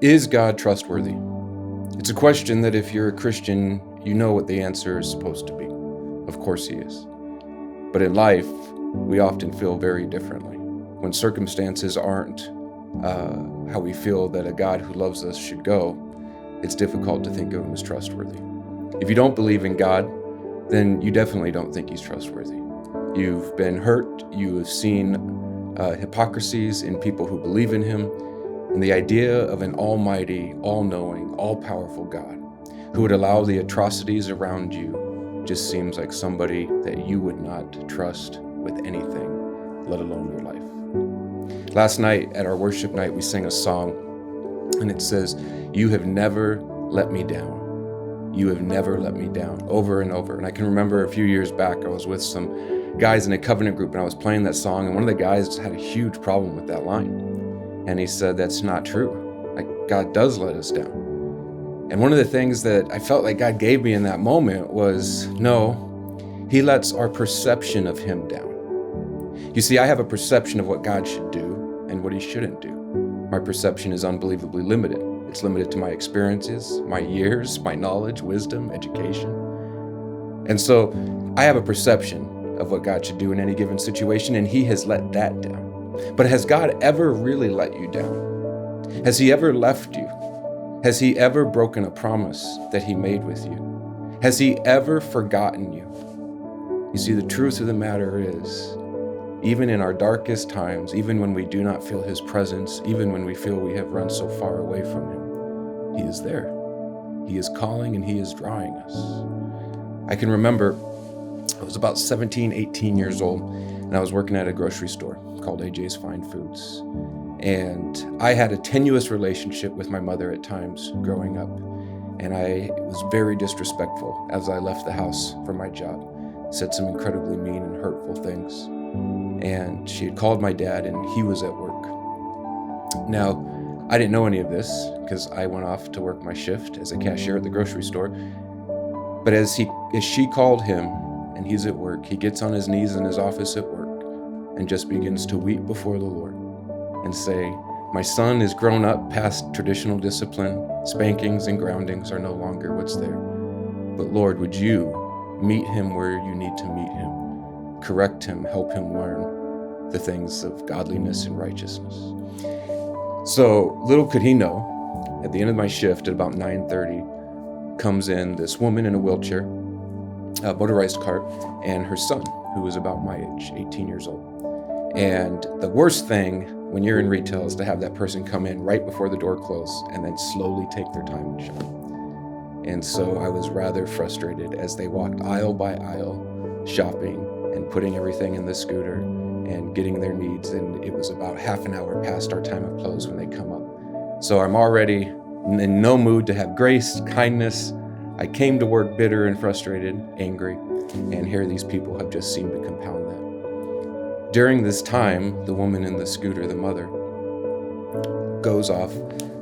Is God trustworthy? It's a question that if you're a Christian, you know what the answer is supposed to be. Of course he is. But in life, we often feel very differently. When circumstances aren't how we feel that a God who loves us should go, it's difficult to think of him as trustworthy. If you don't believe in God, then you definitely don't think he's trustworthy. You've been hurt, you have seen hypocrisies in people who believe in him, and the idea of an almighty, all-knowing, all-powerful God who would allow the atrocities around you just seems like somebody that you would not trust with anything, let alone your life. Last night at our worship night, we sang a song, and it says, "You have never let me down. You have never let me down," over and over. And I can remember a few years back, I was with some guys in a covenant group, and I was playing that song, and one of the guys had a huge problem with that line. And he said, "That's not true. Like, God does let us down." And one of the things that I felt like God gave me in that moment was, no, he lets our perception of him down. You see, I have a perception of what God should do and what he shouldn't do. My perception is unbelievably limited. It's limited to my experiences, my years, my knowledge, wisdom, education. And so I have a perception of what God should do in any given situation, and he has let that down. But has God ever really let you down? Has he ever left you? Has he ever broken a promise that he made with you? Has he ever forgotten you? You see, the truth of the matter is, even in our darkest times, even when we do not feel his presence, even when we feel we have run so far away from him, he is there. He is calling and he is drawing us. I can remember I was about 17, 18 years old, and I was working at a grocery store called AJ's Fine Foods. And I had a tenuous relationship with my mother at times growing up, and I was very disrespectful as I left the house for my job. Said some incredibly mean and hurtful things. And she had called my dad, and he was at work. Now, I didn't know any of this because I went off to work my shift as a cashier at the grocery store. But as she called him and he's at work, he gets on his knees in his office at work and just begins to weep before the Lord and say, "My son is grown up past traditional discipline. Spankings and groundings are no longer what's there. But Lord, would you meet him where you need to meet him? Correct him, help him learn the things of godliness and righteousness." So little could he know, at the end of my shift at about 9:30, comes in this woman in a wheelchair, a motorized cart, and her son, who was about my age, 18 years old. And the worst thing when you're in retail is to have that person come in right before the door closes and then slowly take their time and shop. And so I was rather frustrated as they walked aisle by aisle, shopping and putting everything in the scooter and getting their needs. And it was about half an hour past our time of close when they come up. So I'm already in no mood to have grace, kindness. I came to work bitter and frustrated, angry, and here these people have just seemed to compound that. During this time, the woman in the scooter, the mother, goes off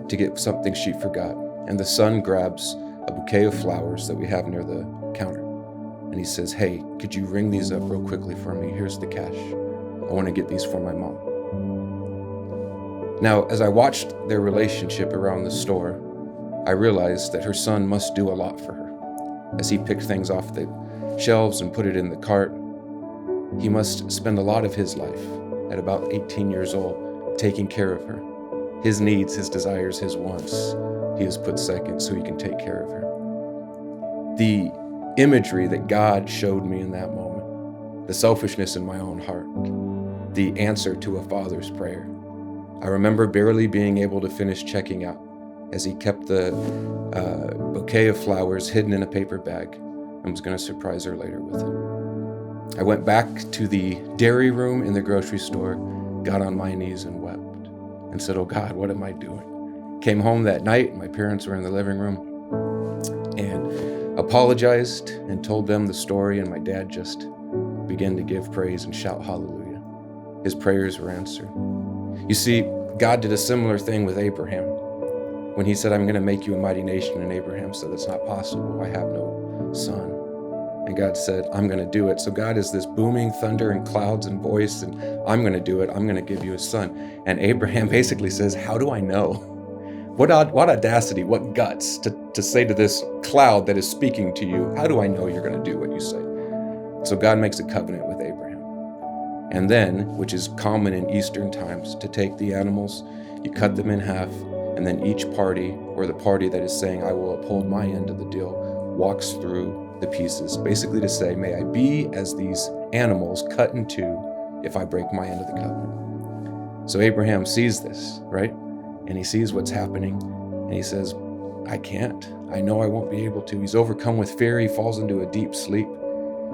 to get something she forgot, and the son grabs a bouquet of flowers that we have near the counter, and he says, "Hey, could you ring these up real quickly for me? Here's the cash. I want to get these for my mom." Now, as I watched their relationship around the store, I realized that her son must do a lot for her. As he picked things off the shelves and put it in the cart, he must spend a lot of his life, at about 18 years old, taking care of her. His needs, his desires, his wants, he has put second so he can take care of her. The imagery that God showed me in that moment, the selfishness in my own heart, the answer to a father's prayer. I remember barely being able to finish checking out as he kept the bouquet of flowers hidden in a paper bag and was going to surprise her later with it. I went back to the dairy room in the grocery store, got on my knees and wept and said, "Oh God, what am I doing?" Came home that night, my parents were in the living room, and apologized and told them the story, and my dad just began to give praise and shout hallelujah. His prayers were answered. You see, God did a similar thing with Abraham. When he said, "I'm going to make you a mighty nation," and Abraham said, "That's not possible. I have no son." And God said, "I'm going to do it." So God is this booming thunder and clouds and voice, and I'm going to do it. I'm going to give you a son. And Abraham basically says, "How do I know?" What audacity, what guts to say to this cloud that is speaking to you, how do I know you're going to do what you say? So God makes a covenant with Abraham. And then, which is common in Eastern times, to take the animals, you cut them in half, and then each party, or the party that is saying, I will uphold my end of the deal, walks through the pieces, basically to say, may I be as these animals cut in two if I break my end of the covenant. So Abraham sees this, right? And he sees what's happening, and he says, I can't. I know I won't be able to. He's overcome with fear. He falls into a deep sleep.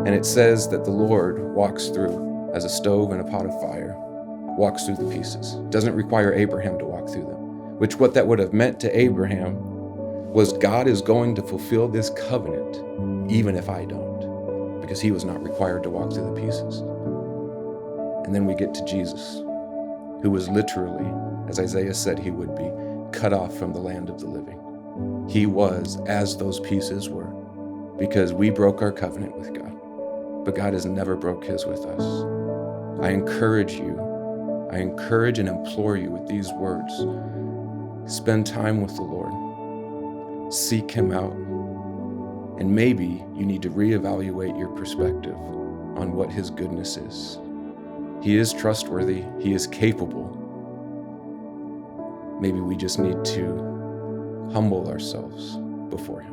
And it says that the Lord walks through as a stove and a pot of fire, walks through the pieces. It doesn't require Abraham to walk through them, which what that would have meant to Abraham was God is going to fulfill this covenant even if I don't, because he was not required to walk through the pieces. And then we get to Jesus, who was literally, as Isaiah said he would be, cut off from the land of the living. He was as those pieces were, because we broke our covenant with God, but God has never broke his with us. I encourage and implore you with these words. Spend time with the Lord. Seek him out. And maybe you need to reevaluate your perspective on what his goodness is. He is trustworthy. He is capable. Maybe we just need to humble ourselves before him.